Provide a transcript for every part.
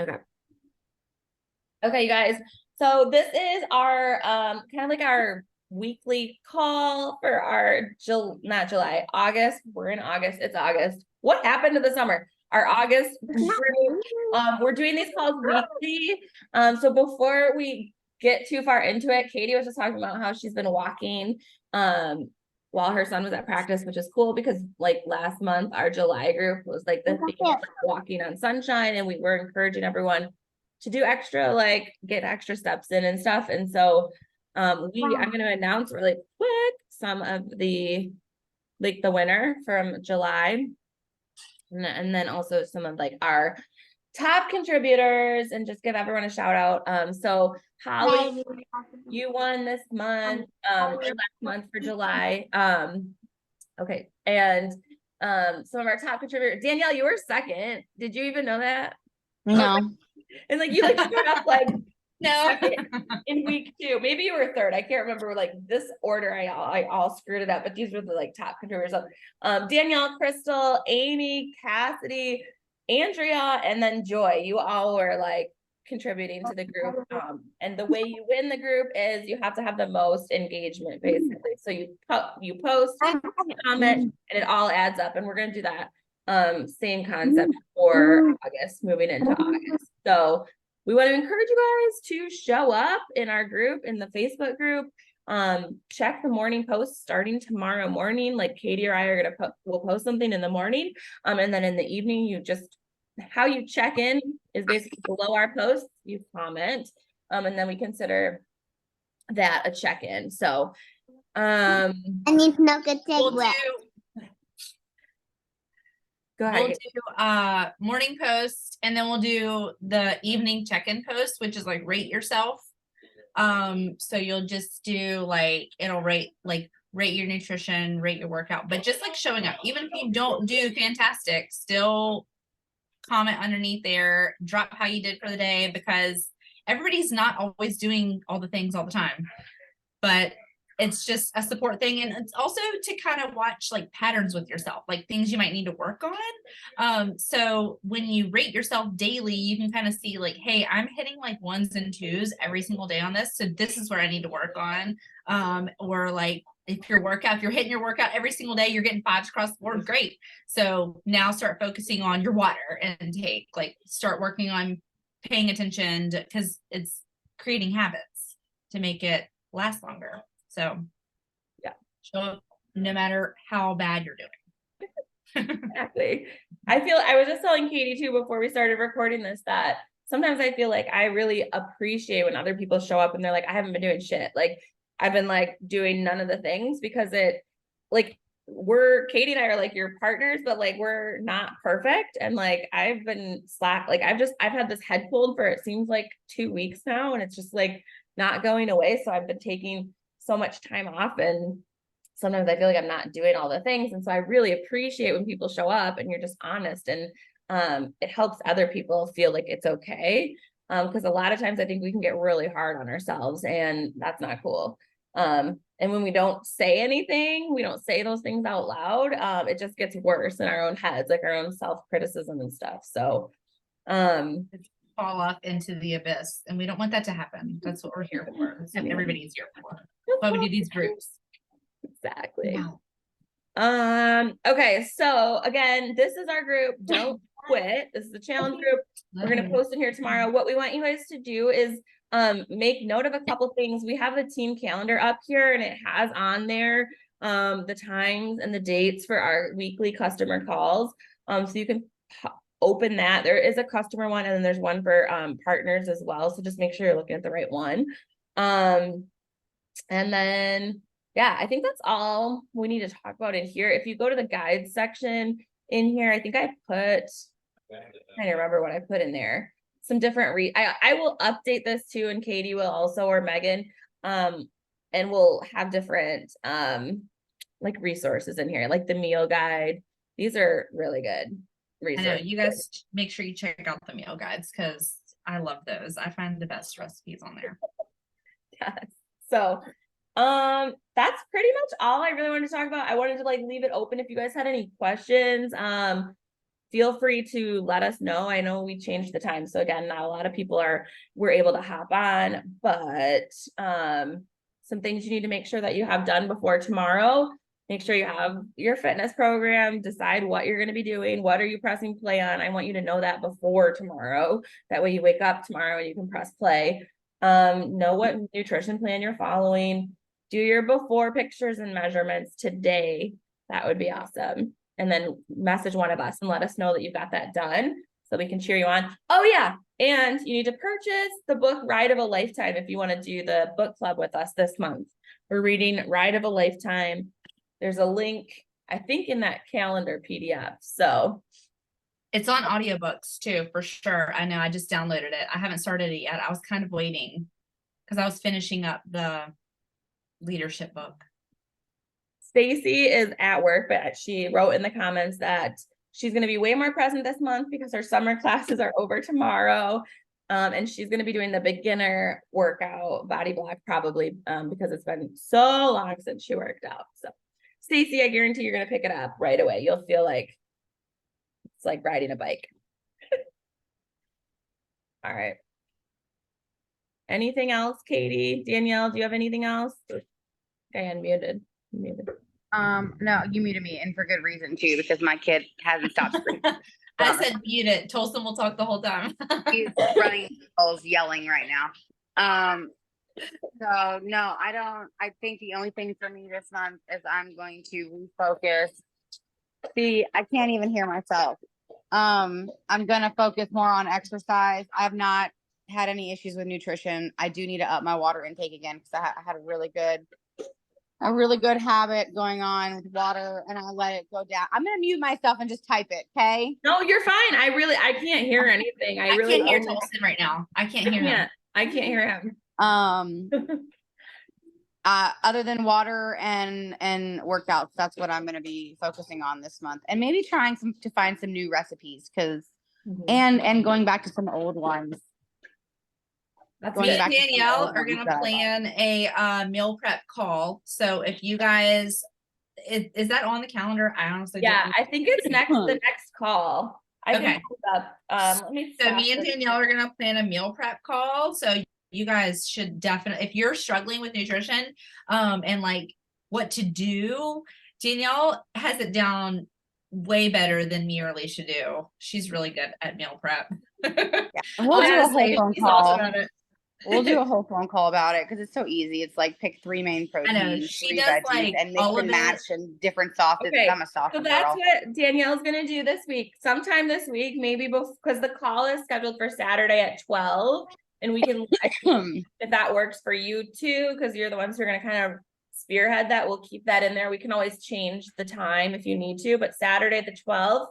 Okay. Okay, you guys. So this is our kind of like our weekly call for our not July, August. We're in August. It's August. What happened to the summer? Our August group. We're doing these calls weekly. So before we get too far into it, Katie was just talking about how she's been walking while her son was at practice, which is cool because like last month our July group was like the theme walking on sunshine, and we were encouraging everyone to do extra, like get extra steps in and stuff. And so I'm going to announce really quick some of the like the winner from July, and then also some of like our top contributors, and just give everyone a shout out. So Holly, you won this month, or last month for July. Okay, and some of our top contributors. Danielle, you were second. Did you even know that? No. And like you like showed up like No. in week 2. Maybe you were third. I can't remember like this order. I all screwed it up, but these were the like top contributors. Danielle, Crystal, Amy, Cassidy, Andrea, and then Joy. You all were like contributing to the group. And the way you win the group is you have to have the most engagement, basically. So you post, comment, and it all adds up. And we're gonna do that same concept for August, moving into August. So we want to encourage you guys to show up in our group, in the Facebook group. Check the morning posts starting tomorrow morning. Like Katie or I are gonna we'll post something in the morning. And then in the evening, you just how you check in is basically below our posts, you comment. And then we consider that a check-in. So I need to know good We'll do, go ahead. we'll do morning post, and then we'll do the evening check-in post, which is like rate yourself. So you'll just do like it'll rate your nutrition, rate your workout, but just like showing up. Even if you don't do fantastic, still comment underneath there, drop how you did for the day, because everybody's not always doing all the things all the time. But it's just a support thing, and it's also to kind of watch like patterns with yourself, like things you might need to work on. So when you rate yourself daily, you can kind of see like, hey, I'm hitting like 1s and 2s every single day on this, so this is where I need to work on. Or like if you're hitting your workout every single day, you're getting 5s across the board, great. So now start focusing on your water intake, like start working on paying attention, because it's creating habits to make it last longer. So yeah, show up no matter how bad you're doing. Exactly. I was just telling Katie too before we started recording this that sometimes I feel like I really appreciate when other people show up and they're like, I haven't been doing shit. Like I've been like doing none of the things, because it like Katie and I are like your partners, but like we're not perfect. And like I've been slack. Like I've had this head cold for it seems like 2 weeks now, and it's just like not going away. So I've been taking so much time off, and sometimes I feel like I'm not doing all the things. And so I really appreciate when people show up and you're just honest, and it helps other people feel like it's okay. Because a lot of times I think we can get really hard on ourselves, and that's not cool. And when we don't say anything, we don't say those things out loud, it just gets worse in our own heads, like our own self-criticism and stuff. So fall off into the abyss, and we don't want that to happen. That's what we're here for. That's what everybody's here for. That's why we do these groups. Exactly. Okay, so again, this is our group, Don't Quit. This is the challenge group. We're gonna post in here tomorrow. What we want you guys to do is make note of a couple things. We have the team calendar up here, and it has on there the times and the dates for our weekly customer calls. So you can open that. There is a customer one, and then there's one for partners as well. So just make sure you're looking at the right one. And then yeah, I think that's all we need to talk about in here. If you go to the guides section in here, I think I put, I don't remember what I put in there. Some different I will update this too, and Katie will also, or Megan, and we'll have different like resources in here, like the meal guide. These are really good resources. I know, you guys make sure you check out the meal guides, because I love those. I find the best recipes on there. Yes. So that's pretty much all I really wanted to talk about. I wanted to like leave it open if you guys had any questions. feel free to let us know. I know we changed the time. So again, not a lot of people were able to hop on, but some things you need to make sure that you have done before tomorrow. Make sure you have your fitness program, decide what you're going to be doing. What are you pressing play on? I want you to know that before tomorrow. That way you wake up tomorrow and you can press play. Know what nutrition plan you're following. Do your before pictures and measurements today. That would be awesome. And then message one of us and let us know that you've got that done so we can cheer you on. Oh yeah. And you need to purchase the book Ride of a Lifetime if you want to do the book club with us this month. We're reading Ride of a Lifetime. There's a link, I think, in that calendar PDF. So it's on audiobooks too, for sure. I know, I just downloaded it. I haven't started it yet. I was kind of waiting because I was finishing up the leadership book. Stacy is at work, but she wrote in the comments that she's going to be way more present this month because her summer classes are over tomorrow. And she's going to be doing the beginner workout body block probably because it's been so long since she worked out. So Stacy, I guarantee you're going to pick it up right away. You'll feel like it's like riding a bike. All right. Anything else, Katie? Danielle, do you have anything else? Okay, unmuted. Muted. No, you muted me, and for good reason too, because my kid hasn't stopped screaming. I said mute it. Tolson will talk the whole time. He's running circles, yelling right now. So no, I don't. I think the only thing for me this month is I'm going to refocus. See, I can't even hear myself. I'm gonna focus more on exercise. I have not had any issues with nutrition. I do need to up my water intake again because I had a really good habit going on with water, and I let it go down. I'm gonna mute myself and just type it. Okay. No, you're fine. I can't hear anything. I really can't hear Tolson right now. I can't hear him. I can't hear him. Other than water and workouts, that's what I'm going to be focusing on this month, and maybe trying to find some new recipes and going back to some old ones. Me and Danielle are going to plan a meal prep call. So if you guys, is that on the calendar? I honestly I think it's the next call. I can pull it up. Let me. So me and Danielle are going to plan a meal prep call. So you guys should definitely, if you're struggling with nutrition, and like what to do, Danielle has it down way better than me or Alicia do. She's really good at meal prep. We'll do a whole phone call. We'll do a whole phone call about it because it's so easy. It's like pick 3 main proteins, I know. She 3 does veggies, like and mix all and of match and different sauces. Okay, I'm a sauce so that's what Danielle's gonna do this week. Sometime this week, maybe because the call is scheduled for Saturday at 12, and we can if that works for you too, because you're the ones who are gonna kind of spearhead that. We'll keep that in there. We can always change the time if you need to, but Saturday the 12th,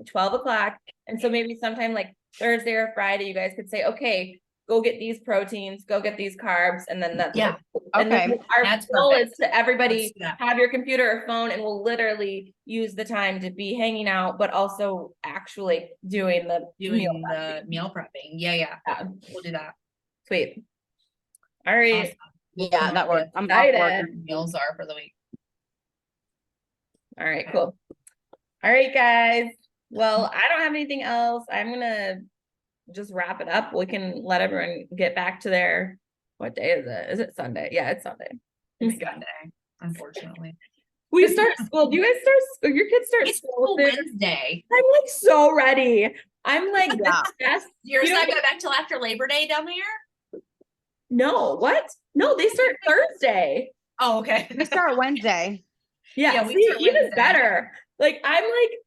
12 o'clock, and so maybe sometime like Thursday or Friday, you guys could say, okay, go get these proteins, go get these carbs, and then that's Yeah. And Okay. then our That's goal perfect. is to everybody Let's do that. have your computer or phone, and we'll literally use the time to be hanging out, but also actually doing the meal prepping. meal prepping. Yeah. We'll do that. Sweet. All right. Awesome. Yeah, that works. I'm Excited. off work. Meals are for the week. All right, cool. All right, guys. Well, I don't have anything else. I'm gonna just wrap it up. We can let everyone get back to their, what day is it? Is it Sunday? Yeah, it's Sunday. It's Sunday, unfortunately. We start school. Do you guys start school? Your kids start It's school Wednesday. I'm like so ready. I'm like, Yeah. yes. Yours not go back till after Labor Day down there? No, what? No, they start Thursday. Oh, okay. We start Wednesday. Yeah, we see, start even Wednesday. better.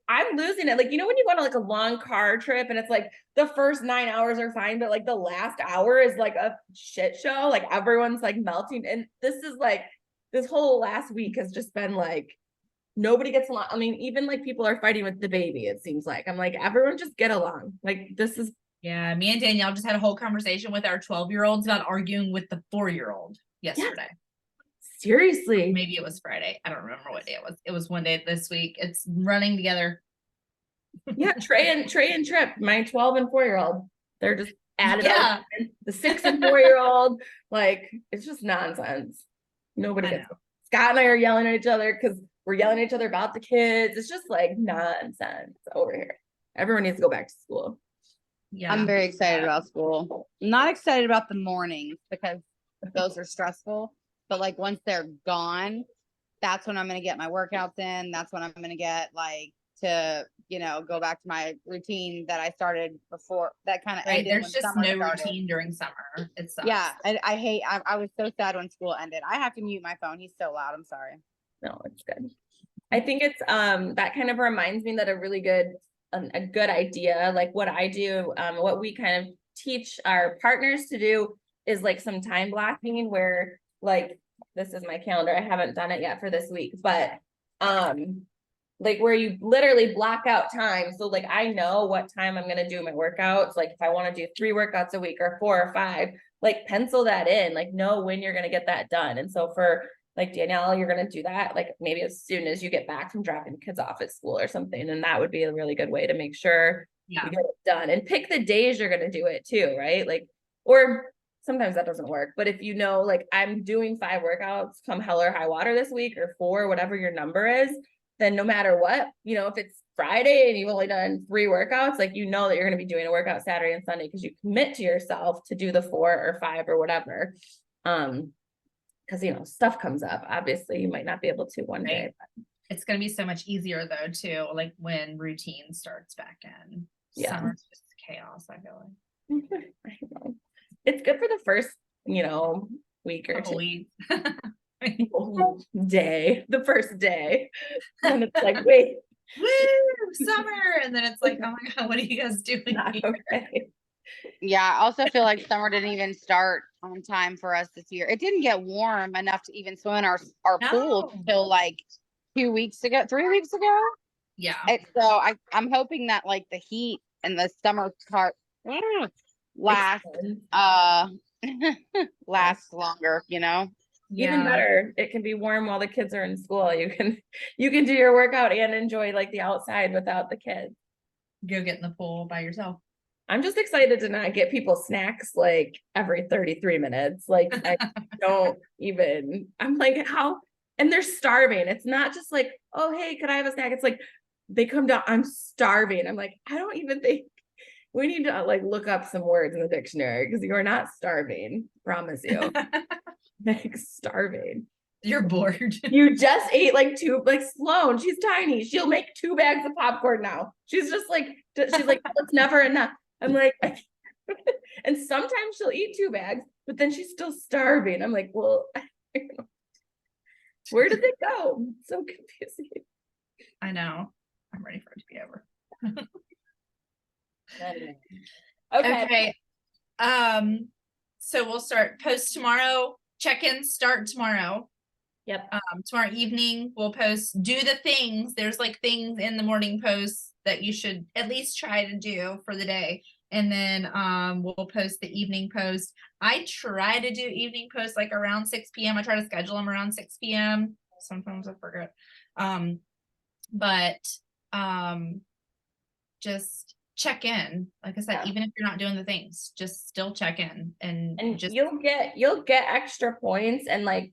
I'm losing it. Like, you know, when you go on like a long car trip and it's like the first 9 hours are fine, but like the last hour is like a shit show. Like everyone's like melting. And this is like, this whole last week has just been like, nobody gets along. I mean, even like people are fighting with the baby, it seems like. I'm like, everyone just get along. Like, this is. Yeah, me and Danielle just had a whole conversation with our 12-year-olds about arguing with the 4-year-old yesterday. Seriously. Maybe it was Friday. I don't remember what day it was. It was one day this week. It's running together. Yeah, Trey and Trip, my 12 and 4-year-old, they're just added up. The 6 and 4-year-old, like, it's just nonsense. Nobody gets it. Scott and I are yelling at each other because we're yelling at each other about the kids. It's just like nonsense over here. Everyone needs to go back to school. Yeah. I'm very excited about school. I'm not excited about the mornings because those are stressful. But like once they're gone, that's when I'm gonna get my workouts in. That's when I'm gonna get like to, go back to my routine that I started before that kind of Right. ended There's when just summer no started. routine during summer. It sucks. Yeah, I hate. I was so sad when school ended. I have to mute my phone. He's so loud. I'm sorry. No, it's good. I think it's that kind of reminds me that a good idea, like what I do, what we kind of teach our partners to do is like some time blocking where like this is my calendar. I haven't done it yet for this week, but like where you literally block out time. So like I know what time I'm gonna do my workouts. Like if I want to do 3 workouts a week or 4 or 5, like pencil that in, like know when you're gonna get that done. And so for like Danielle, you're gonna do that like maybe as soon as you get back from dropping kids off at school or something. And that would be a really good way to make sure you get it done. And pick the days you're gonna do it too, right? Like, or sometimes that doesn't work. But if you know, like I'm doing 5 workouts come hell or high water this week or 4, whatever your number is, then no matter what, if it's Friday and you've only done 3 workouts, like that you're gonna be doing a workout Saturday and Sunday because you commit to yourself to do the 4 or 5 or whatever. Because stuff comes up. Obviously, you might not be able to one day. But it's going to be so much easier though too, like when routine starts back in. Yeah. Summer's just chaos, I feel like. I know. It's good for the first, week or Couple 2. weeks. Day, the first day. And it's like, wait, Woo, summer. And then it's like, oh my God, what are you guys doing not here? okay. Yeah, I also feel like summer didn't even start on time for us this year. It didn't get warm enough to even swim in our pool No. till like 2 weeks ago, 3 weeks ago. Yeah. So I'm hoping that like the heat and the summer part last lasts longer, Even better, it can be warm while the kids are in school. You can do your workout and enjoy like the outside without the kids. Go get in the pool by yourself. I'm just excited to not get people snacks like every 33 minutes. Like I don't even, I'm like, how? And they're starving. It's not just like, oh, hey, could I have a snack? It's like, they come down, I'm starving. I'm like, I don't even think we need to like look up some words in the dictionary because you're not starving. Promise you. Like starving. You're bored. You just ate like 2, like Sloan, she's tiny. She'll make 2 bags of popcorn now. She's like, it's never enough. I'm like, and sometimes she'll eat 2 bags, but then she's still starving. I'm like, well, where did they go? It's so confusing. I know. I'm ready for it to be over. Okay. So we'll start post tomorrow. Check-ins start tomorrow. Yep. Tomorrow evening we'll post do the things. There's like things in the morning posts that you should at least try to do for the day. And then we'll post the evening post. I try to do evening posts like around 6 p.m. I try to schedule them around 6 p.m. Sometimes I forget. But just check in. Like I said, even if you're not doing the things, just still check in and just you'll get extra points. And like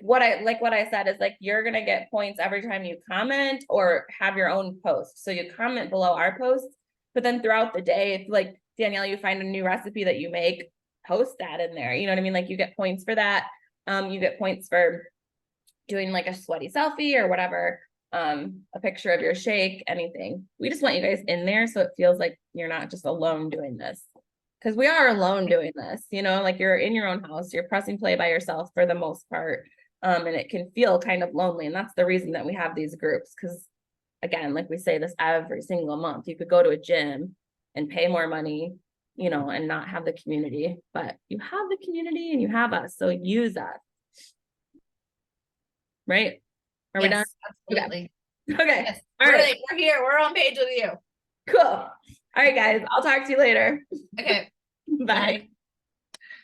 what I said is like you're gonna get points every time you comment or have your own post. So you comment below our posts, but then throughout the day, if like Danielle, you find a new recipe that you make, post that in there. You know what I mean? Like you get points for that. You get points for doing like a sweaty selfie or whatever. A picture of your shake, anything. We just want you guys in there so it feels like you're not just alone doing this. Because we are alone doing this, like you're in your own house, you're pressing play by yourself for the most part. And it can feel kind of lonely. And that's the reason that we have these groups. Because again, like we say this every single month, you could go to a gym and pay more money, and not have the community, but you have the community and you have us. So use us. Right? Are we done? Absolutely. Okay. Yes. All right. We're here. We're on page with you. Cool. All right, guys. I'll talk to you later. Okay. Bye.